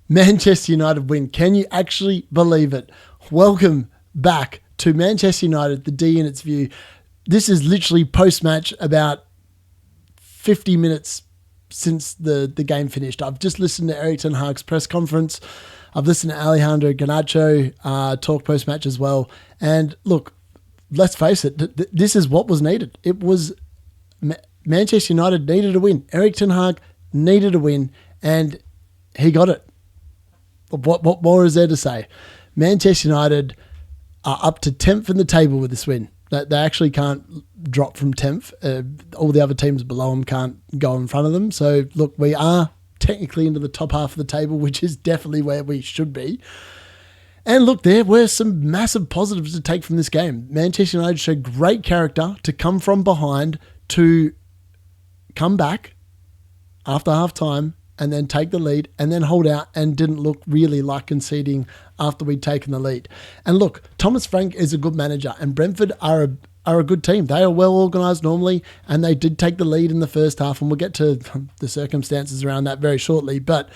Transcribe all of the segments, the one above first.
Manchester United win. Can you actually believe it? Welcome back to Manchester United, the D in its view. This is literally post-match, about 50 minutes since the game finished. I've just listened to Erik Ten Hag's press conference. I've listened to Alejandro Garnacho talk post-match as well. And look, let's face it, this is what was needed. It was Manchester United needed a win. Erik Ten Hag needed a win, and he got it. What more is there to say? Manchester United are up to 10th in the table with this win. They actually can't drop from 10th. All the other teams below them can't go in front of them. So, look, we are technically into the top half of the table, which is definitely where we should be. And look, there were some massive positives to take from this game. Manchester United showed great character to come from behind, to come back after half-time and then take the lead and then hold out, and didn't look really like conceding after we'd taken the lead. And look, Thomas Frank is a good manager, and Brentford are a good team. They are well organised normally, and they did take the lead in the first half, and we'll get to the circumstances around that very shortly. But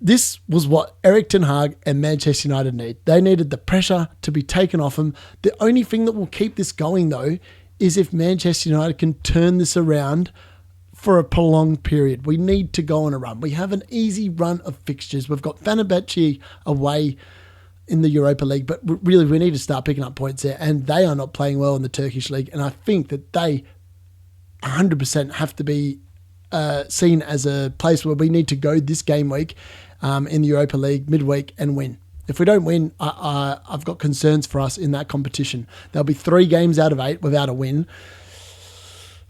this was what Erik Ten Hag and Manchester United need. They needed the pressure to be taken off them. The only thing that will keep this going, though, is if Manchester United can turn this around for a prolonged period. We need to go on a run. We have an easy run of fixtures. We've got Fenerbahce away in the Europa League, but really we need to start picking up points there, and they are not playing well in the Turkish league, and I think that they 100% have to be seen as a place where we need to go this game week in the Europa League midweek and win. If we don't win, I've got concerns for us in that competition. There'll be 3 games out of 8 without a win.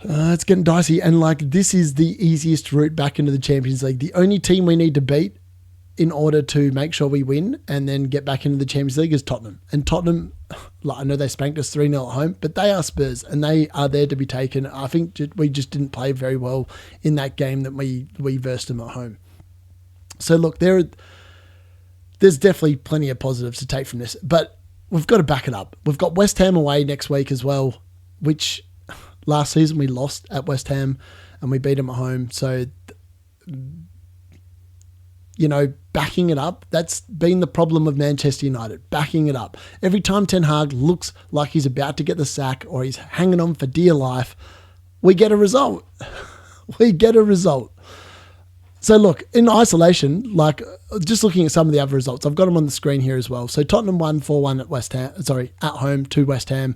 It's getting dicey, and this is the easiest route back into the Champions League. The only team we need to beat in order to make sure we win and then get back into the Champions League is Tottenham. And Tottenham, I know they spanked us 3-0 at home, but they are Spurs, and they are there to be taken. I think we just didn't play very well in that game that we versed them at home. So look, there's definitely plenty of positives to take from this, but we've got to back it up. We've got West Ham away next week as well, which last season we lost at West Ham and we beat them at home. So, backing it up, that's been the problem of Manchester United, backing it up. Every time Ten Hag looks like he's about to get the sack or he's hanging on for dear life, we get a result. So look, in isolation, just looking at some of the other results, I've got them on the screen here as well. So Tottenham won 4-1 at home to West Ham.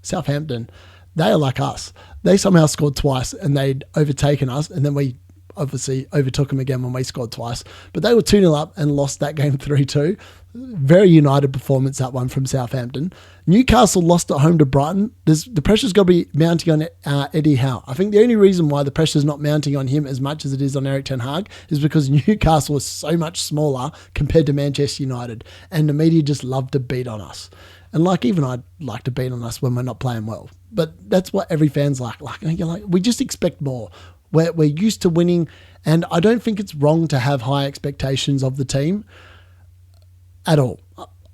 Southampton, they are like us. They somehow scored twice and they'd overtaken us, and then we obviously overtook them again when we scored twice. But they were 2-0 up and lost that game 3-2. Very United performance, that one from Southampton. Newcastle lost at home to Brighton. The pressure's got to be mounting on Eddie Howe. I think the only reason why the pressure's not mounting on him as much as it is on Erik Ten Hag is because Newcastle is so much smaller compared to Manchester United, and the media just love to beat on us. And even I'd like to beat on us when we're not playing well. But that's what every fan's like. We just expect more. We're used to winning, and I don't think it's wrong to have high expectations of the team at all.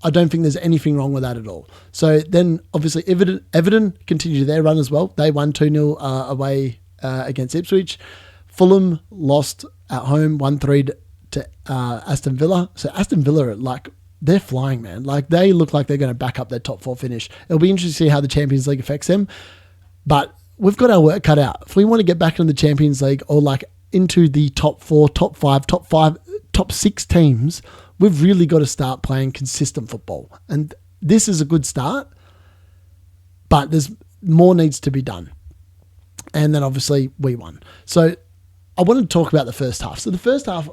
I don't think there's anything wrong with that at all. So then, obviously, Everton continued their run as well. They won 2-0 away against Ipswich. Fulham lost at home 1-3 to Aston Villa. So Aston Villa, they're flying, man. They look like they're going to back up their top 4 finish. It'll be interesting to see how the Champions League affects them. But we've got our work cut out. If we want to get back into the Champions League or into the top 4, top 5, top 6 teams, we've really got to start playing consistent football. And this is a good start, but there's more needs to be done. And then obviously we won. So I want to talk about the first half. So the first half,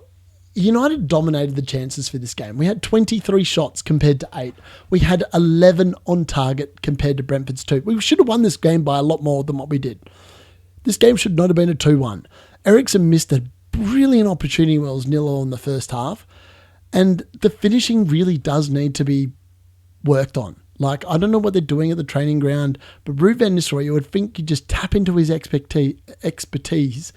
United dominated the chances for this game. We had 23 shots compared to 8. We had 11 on target compared to Brentford's 2. We should have won this game by a lot more than what we did. This game should not have been a 2-1. Eriksen missed a brilliant opportunity when it was 0-0 in the first half. And the finishing really does need to be worked on. I don't know what they're doing at the training ground, but Ruud van Nistelrooy, you would think you just tap into his expertise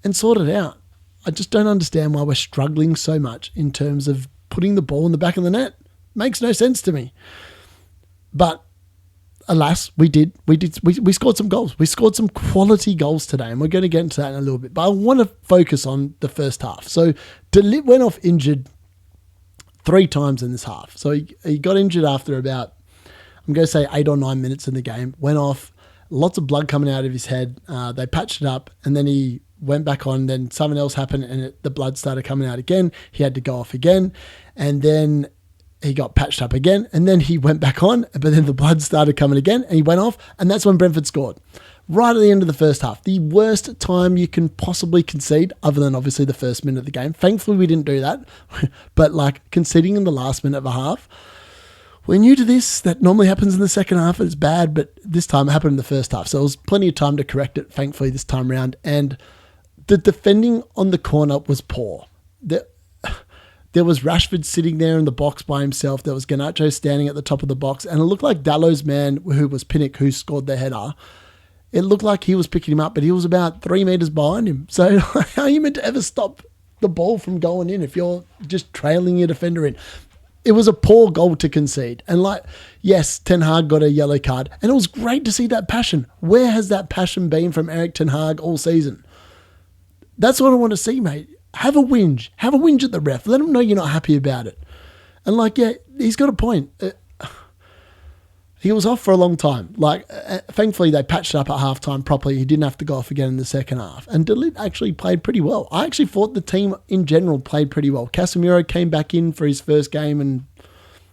and sort it out. I just don't understand why we're struggling so much in terms of putting the ball in the back of the net. Makes no sense to me. But alas, we scored some goals. We scored some quality goals today, and we're going to get into that in a little bit. But I want to focus on the first half. So De Ligt went off injured 3 times in this half. So he got injured after about, I'm going to say 8 or 9 minutes in the game, went off, lots of blood coming out of his head. They patched it up, and then he went back on. Then something else happened, and the blood started coming out again. He had to go off again, and then he got patched up again, and then he went back on, but then the blood started coming again, and he went off, and that's when Brentford scored. Right at the end of the first half, the worst time you can possibly concede, other than obviously the first minute of the game. Thankfully, we didn't do that, but like conceding in the last minute of a half, we're new to this. That normally happens in the second half, and it's bad, but this time it happened in the first half, so there was plenty of time to correct it, thankfully, this time around, and the defending on the corner was poor. There was Rashford sitting there in the box by himself. There was Garnacho standing at the top of the box. And it looked like Dallow's man, who was Pinnock, who scored the header, it looked like he was picking him up, but he was about 3 metres behind him. So how are you meant to ever stop the ball from going in if you're just trailing your defender in? It was a poor goal to concede. And yes, Ten Hag got a yellow card. And it was great to see that passion. Where has that passion been from Erik Ten Hag all season? That's what I want to see, mate. Have a whinge. Have a whinge at the ref. Let him know you're not happy about it. And he's got a point. He was off for a long time. Thankfully, they patched it up at halftime properly. He didn't have to go off again in the second half. And De Ligt actually played pretty well. I actually thought the team in general played pretty well. Casemiro came back in for his first game in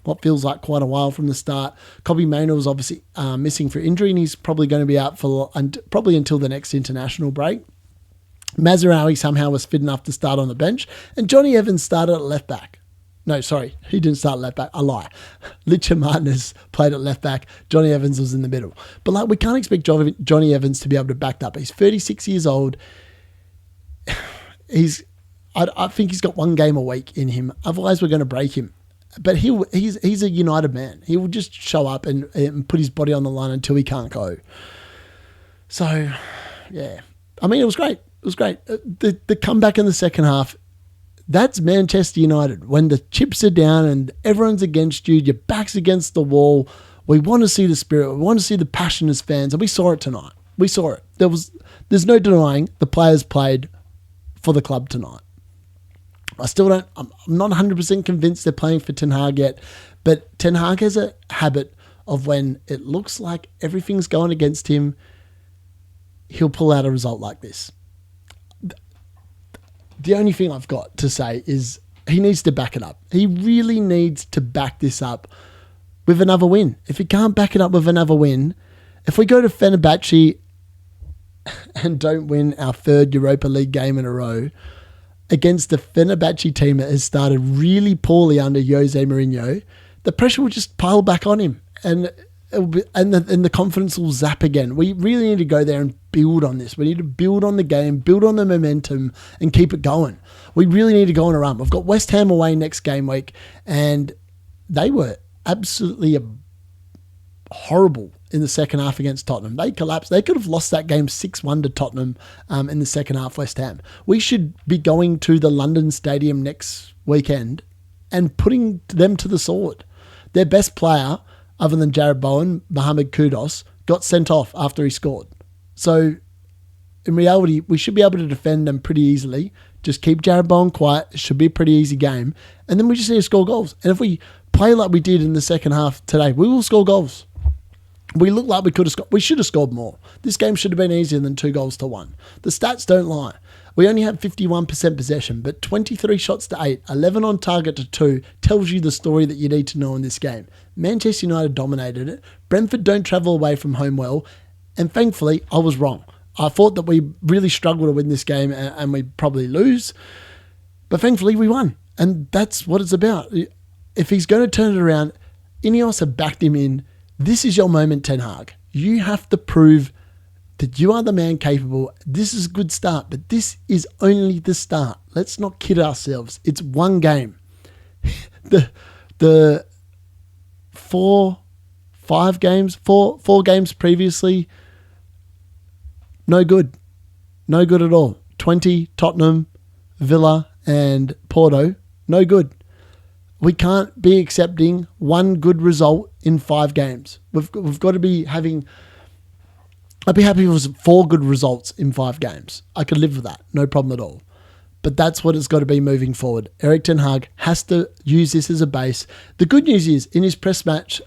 what feels like quite a while from the start. Kobbie Mainoo was obviously missing for injury, and he's probably going to be out for probably until the next international break. Mazraoui somehow was fit enough to start on the bench, and Johnny Evans started at left back. No, sorry, he didn't start at left back. I lie. Licha Martinez played at left back. Johnny Evans was in the middle. But we can't expect Johnny Evans to be able to back that up. He's 36 years old. I think he's got 1 game a week in him. Otherwise, we're going to break him. But he's a United man. He will just show up and put his body on the line until he can't go. So, yeah. I mean, it was great. It was great. The comeback in the second half, that's Manchester United. When the chips are down and everyone's against you, your back's against the wall, we want to see the spirit. We want to see the passion as fans, and we saw it tonight. We saw it. There's no denying the players played for the club tonight. I'm not 100% convinced they're playing for Ten Hag yet, but Ten Hag has a habit of when it looks like everything's going against him, he'll pull out a result like this. The only thing I've got to say is he needs to back it up. He really needs to back this up with another win. If he can't back it up with another win, if we go to Fenerbahce and don't win our 3rd Europa League game in a row against the Fenerbahce team that has started really poorly under Jose Mourinho, the pressure will just pile back on him, and the confidence will zap again. We really need to go there and build on this. We need to build on the game, build on the momentum, and keep it going. We really need to go on a run. We've got West Ham away next game week, and they were absolutely horrible in the second half against Tottenham. They collapsed. They could have lost that game 6-1 to Tottenham in the second half, West Ham. We should be going to the London Stadium next weekend and putting them to the sword. Their best player, other than Jared Bowen, Mohamed Kudus, got sent off after he scored. So, in reality, we should be able to defend them pretty easily. Just keep Jared Bowen quiet. It should be a pretty easy game. And then we just need to score goals. And if we play like we did in the second half today, we will score goals. We look like we could have scored. We should have scored more. This game should have been easier than 2-1. The stats don't lie. We only had 51% possession, but 23 shots to 8, 11 on target to 2 tells you the story that you need to know in this game. Manchester United dominated it. Brentford don't travel away from home well. And thankfully, I was wrong. I thought that we really struggled to win this game and we'd probably lose. But thankfully, we won. And that's what it's about. If he's going to turn it around, Ineos have backed him in. This is your moment, Ten Hag. You have to prove that you are the man capable. This is a good start, but this is only the start. Let's not kid ourselves. It's 1 game. The 4 games previously, no good. No good at all. 20, Tottenham, Villa, and Porto, no good. We can't be accepting one good result in 5 games. We've got to be having... I'd be happy if it was 4 good results in 5 games. I could live with that. No problem at all. But that's what it's got to be moving forward. Erik Ten Hag has to use this as a base. The good news is, in his post-match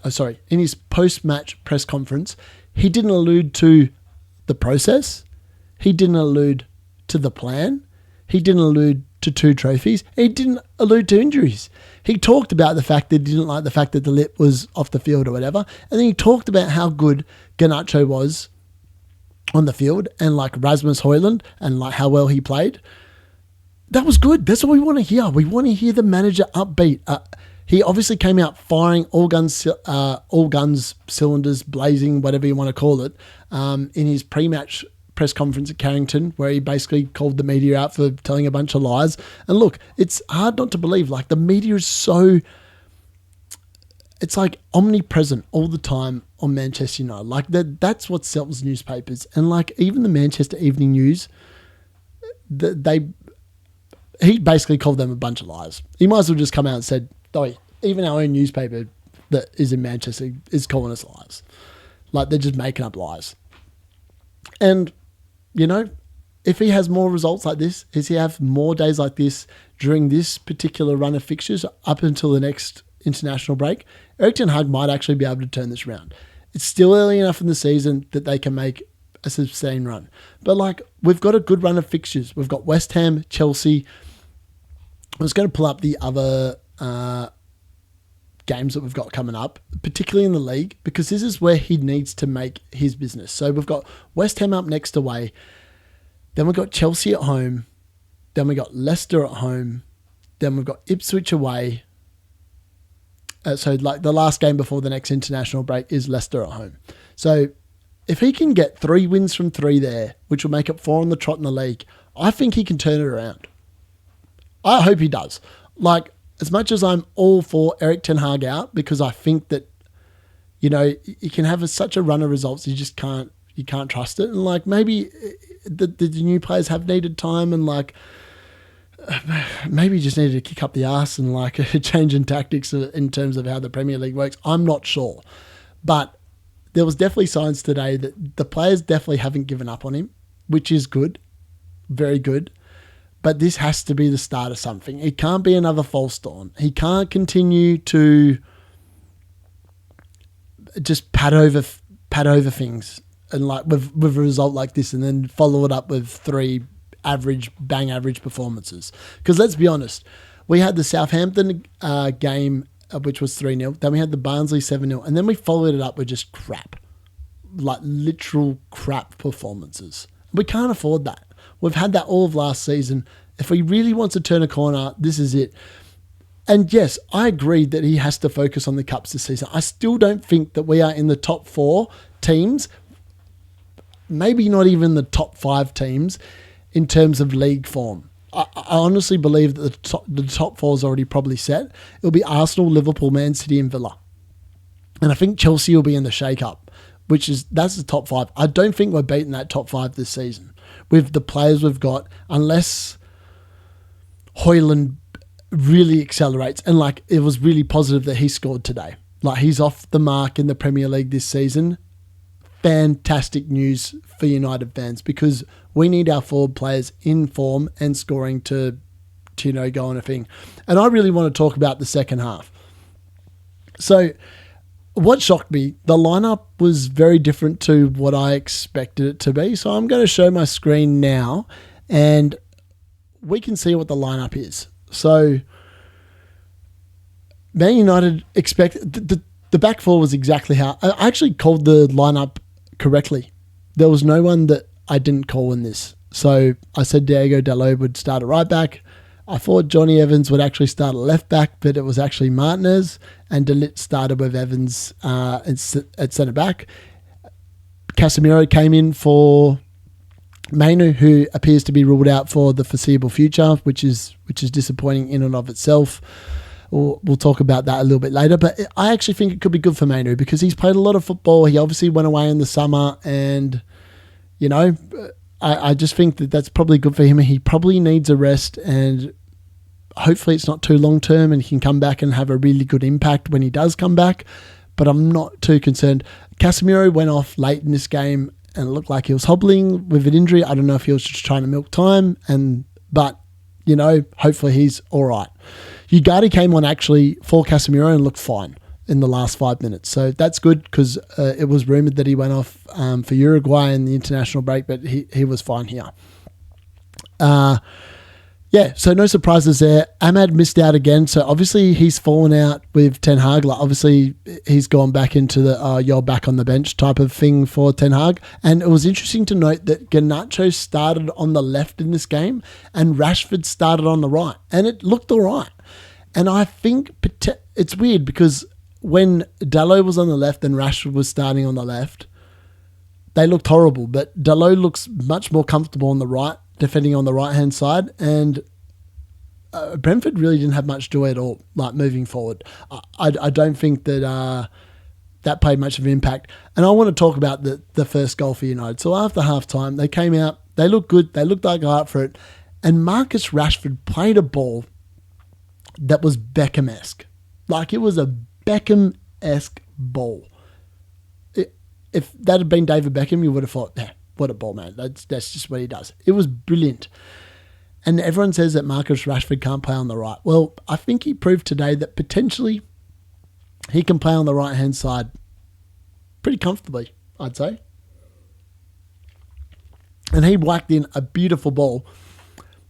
press conference, he didn't allude to the process. He didn't allude to the plan. He didn't allude to 2 trophies. He didn't allude to injuries. He talked about the fact that he didn't like the fact that the lip was off the field or whatever. And then he talked about how good Garnacho was on the field and like Rasmus Højlund and like how well he played. That was good. That's what we want to hear. We want to hear the manager upbeat. He obviously came out firing all guns, cylinders blazing, whatever you want to call it, in his pre-match press conference at Carrington, where he basically called the media out for telling a bunch of lies. And look, it's hard not to believe. Like, the media is so... It's like omnipresent all the time on Manchester United. Like, that's what sells newspapers. And like, even the Manchester Evening News, he basically called them a bunch of lies. He might as well just come out and said, "Oh, even our own newspaper that is in Manchester is calling us lies." Like, they're just making up lies. And, you know, if he has more results like this, if he have more days like this during this particular run of fixtures up until the next international break, Erik Ten Hag might actually be able to turn this around. It's still early enough in the season that they can make a sustained run. But like, we've got a good run of fixtures. We've got West Ham, Chelsea. I was going to pull up the other games that we've got coming up, particularly in the league, because this is where he needs to make his business. So we've got West Ham up next away. Then we've got Chelsea at home. Then we've got Leicester at home. Then we've got Ipswich away. So like the last game before the next international break is Leicester at home. So if he can get 3 wins from 3 there, which will make it 4 on the trot in the league, I think he can turn it around. I hope he does. Like, as much as I'm all for Erik Ten Hag out, because I think that, you know, you can have such a run of results, you can't trust it. And like, maybe the new players have needed time, and like, maybe you just needed to kick up the arse and like a change in tactics in terms of how the Premier League works. I'm not sure. But there was definitely signs today that the players definitely haven't given up on him, which is good. Very good. But this has to be the start of something. It can't be another false dawn. He can't continue to just pat over things and like with a result like this, and then follow it up with 3 bang average performances. Because let's be honest, we had the Southampton game, which was 3-0. Then we had the Barnsley 7-0, and then we followed it up with just crap, like literal crap performances. We can't afford that. We've had that all of last season. If he really wants to turn a corner, this is it. And yes, I agree that he has to focus on the Cups this season. I still don't think that we are in the top 4 teams, maybe not even the top 5 teams in terms of league form. I honestly believe that the top 4 is already probably set. It'll be Arsenal, Liverpool, Man City and Villa. And I think Chelsea will be in the shake-up, that's the top 5. I don't think we're beating that top 5 this season with the players we've got, unless Højlund really accelerates. And like, it was really positive that he scored today. Like, he's off the mark in the Premier League this season. Fantastic news for United fans, because we need our forward players in form and scoring to you know, go on a thing. And I really want to talk about the second half. So what shocked me, the lineup was very different to what I expected it to be. So I'm going to show my screen now and we can see what the lineup is. So Man United the back 4 was exactly how I actually called the lineup correctly. There was no one that I didn't call in this. So I said Diego Dalot would start at right back. I thought Johnny Evans would actually start at left back, but it was actually Martinez, and De Ligt started with Evans at centre back. Casemiro came in for Mainu, who appears to be ruled out for the foreseeable future, which is disappointing in and of itself. We'll talk about that a little bit later, but I actually think it could be good for Mainu because he's played a lot of football. He obviously went away in the summer, and you know, I just think that that's probably good for him. He probably needs a rest, and hopefully it's not too long term and he can come back and have a really good impact when he does come back. But I'm not too concerned. Casemiro went off late in this game and it looked like he was hobbling with an injury. I don't know if he was just trying to milk time, but hopefully he's all right. Ugarte came on actually for Casemiro and looked fine in the last 5 minutes. So that's good because it was rumoured that he went off for Uruguay in the international break, but he was fine here. So no surprises there. Ahmad missed out again. So obviously he's fallen out with Ten Hag. Like obviously he's gone back into the you're back on the bench type of thing for Ten Hag. And it was interesting to note that Garnacho started on the left in this game and Rashford started on the right. And it looked all right. And I think it's weird because when Dalot was on the left and Rashford was starting on the left, they looked horrible. But Dalot looks much more comfortable on the right, defending on the right-hand side, and Brentford really didn't have much joy at all, like moving forward. I don't think that that played much of an impact. And I want to talk about the first goal for United. So after half-time, they came out, they looked good, they looked like up for it, and Marcus Rashford played a ball that was Beckham-esque. Like it was a Beckham-esque ball. If that had been David Beckham, you would have thought, what a ball, man. That's just what he does. It was brilliant. And everyone says that Marcus Rashford can't play on the right. Well, I think he proved today that potentially he can play on the right-hand side pretty comfortably, I'd say. And he whacked in a beautiful ball.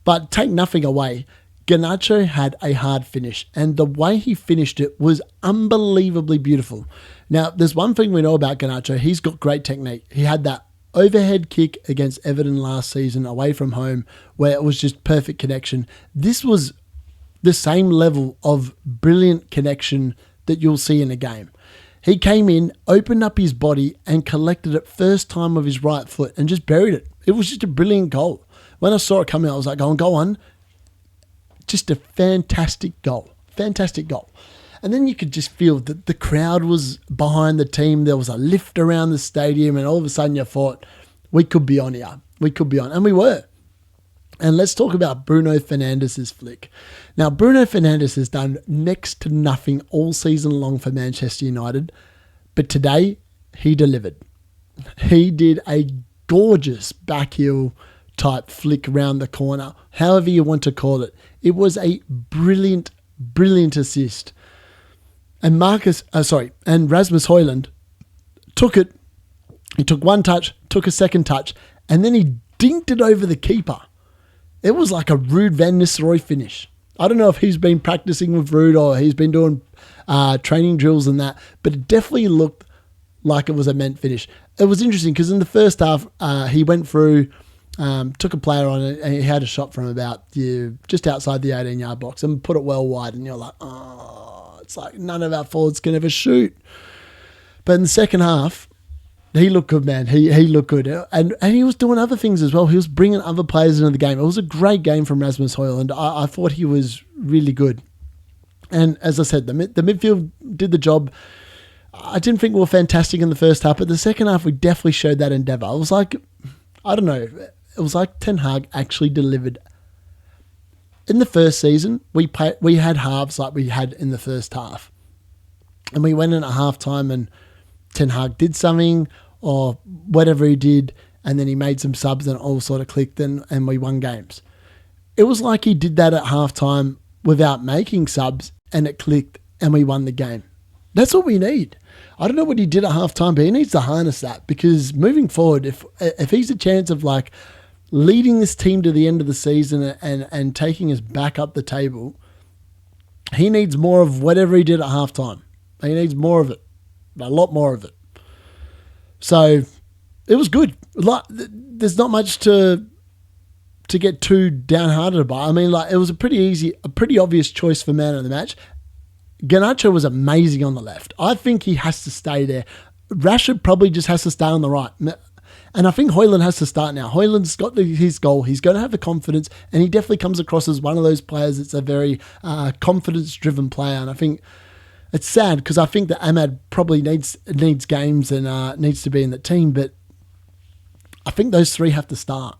But take nothing away, Garnacho had a hard finish. And the way he finished it was unbelievably beautiful. Now, there's one thing we know about Garnacho. He's got great technique. He had that overhead kick against Everton last season away from home where it was just perfect connection. This was the same level of brilliant connection that you'll see in a game. He came in, opened up his body and collected it first time with his right foot and just buried it. It was just a brilliant goal. When I saw it coming out, I was like, go on. Just a fantastic goal. Fantastic goal. And then you could just feel that the crowd was behind the team. There was a lift around the stadium and all of a sudden you thought, we could be on here. We could be on. And we were. And let's talk about Bruno Fernandes' flick. Now, Bruno Fernandes has done next to nothing all season long for Manchester United. But today, he delivered. He did a gorgeous backheel type flick around the corner. However you want to call it. It was a brilliant, brilliant assist. And Rasmus Højlund took it. He took one touch, took a second touch, and then he dinked it over the keeper. It was like a Ruud van Nistelrooy finish. I don't know if he's been practicing with Ruud or he's been doing training drills and that, but it definitely looked like it was a meant finish. It was interesting because in the first half, he went through, took a player on it, and he had a shot from about just outside the 18-yard box and put it well wide, and you're like, it's like none of our forwards can ever shoot. But in the second half, he looked good, man. He looked good. And he was doing other things as well. He was bringing other players into the game. It was a great game from Rasmus Højlund. I thought he was really good. And as I said, the midfield did the job. I didn't think we were fantastic in the first half, but the second half, we definitely showed that endeavour. I was like, I don't know. It was like Ten Hag actually delivered. In the first season, we had halves like we had in the first half. And we went in at half-time and Ten Hag did something or whatever he did, and then he made some subs and it all sort of clicked and we won games. It was like he did that at half-time without making subs and it clicked and we won the game. That's what we need. I don't know what he did at half-time, but he needs to harness that because moving forward, if he's a chance of like leading this team to the end of the season and taking us back up the table, he needs more of whatever he did at halftime. He needs more of it, a lot more of it. So it was good. There's not much to get too downhearted about. I mean, like it was a pretty obvious choice for man of the match. Garnacho was amazing on the left. I think he has to stay there. Rashford probably just has to stay on the right. And I think Højlund has to start now. Højlund's got his goal. He's going to have the confidence, and he definitely comes across as one of those players that's a very confidence-driven player. And I think it's sad because I think that Ahmad probably needs games and needs to be in the team, but I think those three have to start.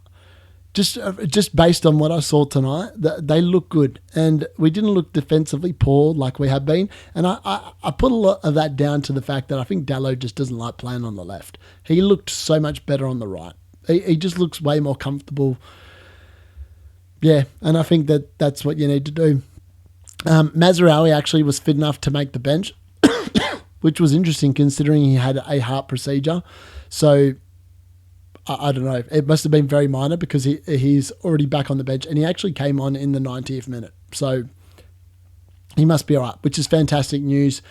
just based on what I saw tonight, they look good, and we didn't look defensively poor like we have been. And I put a lot of that down to the fact that I think Dallo just doesn't like playing on the left. He looked so much better on the right. He just looks way more comfortable. Yeah, and I think that's what you need to do. Mazraoui actually was fit enough to make the bench, which was interesting considering he had a heart procedure. So I don't know. It must have been very minor because he's already back on the bench, and he actually came on in the 90th minute. So he must be all right, which is fantastic news.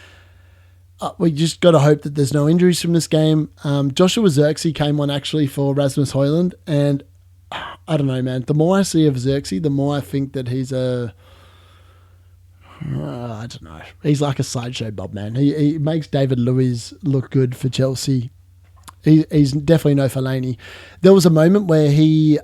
We just got to hope that there's no injuries from this game. Joshua Zirkzee came on actually for Rasmus Højlund, and I don't know, man. The more I see of Zirkzee, the more I think that he's I don't know. He's like a sideshow Bob, man. He makes David Luiz look good for Chelsea. He's definitely no Fellaini. There was a moment where he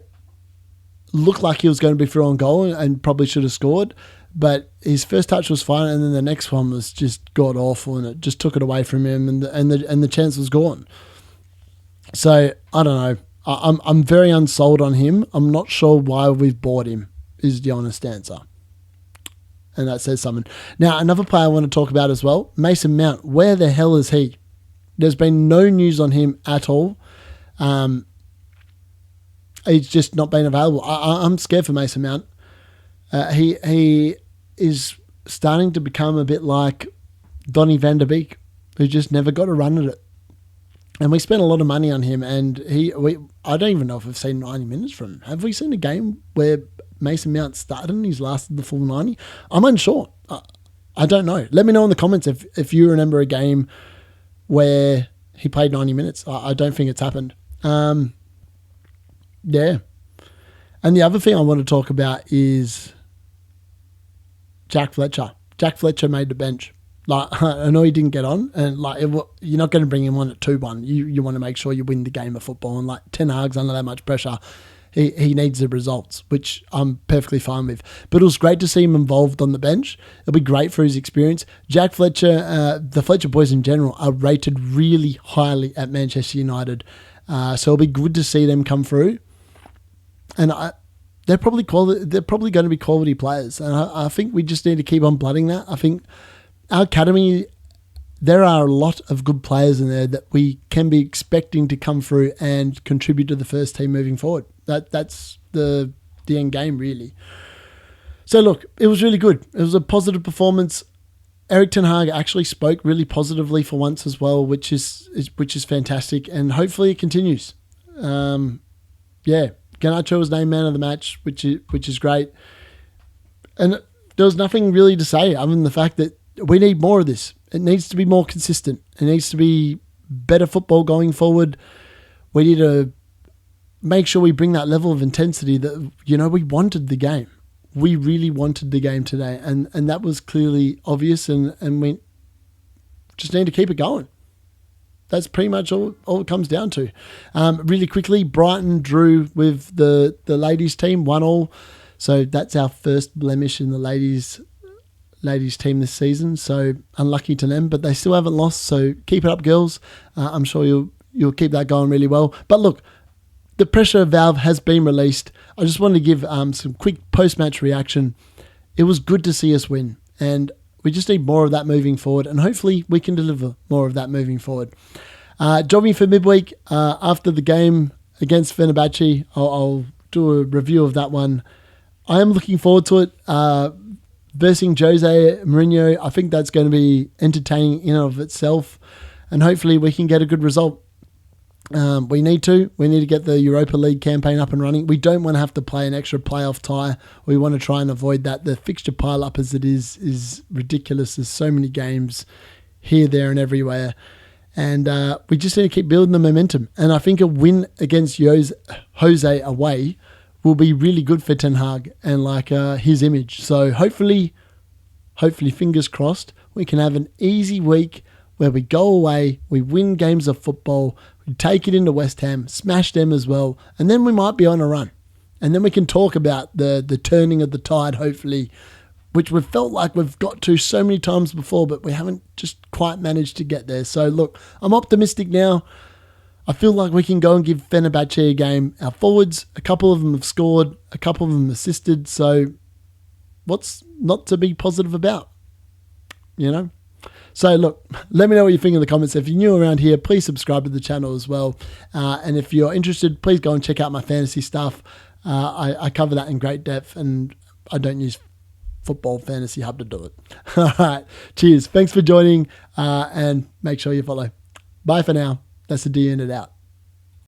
looked like he was going to be through on goal and probably should have scored, but his first touch was fine, and then the next one was just god awful, and it just took it away from him, and the chance was gone. So I don't know. I'm very unsold on him. I'm not sure why we've bought him, is the honest answer. And that says something. Now, another player I want to talk about as well, Mason Mount. Where the hell is he? There's been no news on him at all. He's just not been available. I'm scared for Mason Mount. He is starting to become a bit like Donny van der Beek, who just never got a run at it. And we spent a lot of money on him, and I don't even know if we've seen 90 minutes from him. Have we seen a game where Mason Mount started and he's lasted the full 90? I'm unsure. I don't know. Let me know in the comments if you remember a game where he played 90 minutes. I don't think it's happened. Yeah. And the other thing I want to talk about is Jack Fletcher. Jack Fletcher made the bench. Like, I know he didn't get on, and you're not going to bring him on at 2-1. You want to make sure you win the game of football, and Ten Hag's under that much pressure. He needs the results, which I'm perfectly fine with. But it was great to see him involved on the bench. It'll be great for his experience. Jack Fletcher, the Fletcher boys in general, are rated really highly at Manchester United. So it'll be good to see them come through. And they're probably going to be quality players. And I think we just need to keep on blooding that. I think our academy, there are a lot of good players in there that we can be expecting to come through and contribute to the first team moving forward. That's the end game, really. So look, it was really good. It was a positive performance. Erik Ten Hag actually spoke really positively for once as well, which is fantastic, and hopefully it continues. Garnacho was named man of the match, which is great. And there was nothing really to say other than the fact that we need more of this. It needs to be more consistent. It needs to be better football going forward. We need to make sure we bring that level of intensity that, we wanted the game. We really wanted the game today. And that was clearly obvious, and we just need to keep it going. That's pretty much all it comes down to. Really quickly, Brighton drew with the ladies team, 1-1. So that's our first blemish in the ladies team this season. So unlucky to them, but they still haven't lost. So keep it up, girls. I'm sure you'll keep that going really well. But look, the pressure valve has been released. I just wanted to give some quick post-match reaction. It was good to see us win, and we just need more of that moving forward, and hopefully we can deliver more of that moving forward. Jogging for midweek after the game against Fenerbahce. I'll do a review of that one. I am looking forward to it. Versing Jose Mourinho, I think that's going to be entertaining in and of itself, and hopefully we can get a good result. We need to get the Europa League campaign up and running. We don't want to have to play an extra playoff tie. We want to try and avoid that. The fixture pile up as it is ridiculous. There's so many games here, there, and everywhere. And we just need to keep building the momentum. And I think a win against Jose away will be really good for Ten Hag and his image. So hopefully, fingers crossed, we can have an easy week where we go away, we win games of football, we take it into West Ham, smash them as well, and then we might be on a run. And then we can talk about the turning of the tide, hopefully, which we've felt like we've got to so many times before, but we haven't just quite managed to get there. So look, I'm optimistic now. I feel like we can go and give Fenerbahce a game. Our forwards, a couple of them have scored, a couple of them assisted. So what's not to be positive about? You know? So look, let me know what you think in the comments. If you're new around here, please subscribe to the channel as well. And if you're interested, please go and check out my fantasy stuff. I cover that in great depth, and I don't use Football Fantasy Hub to do it. All right. Cheers. Thanks for joining, and make sure you follow. Bye for now. That's the D Unit out.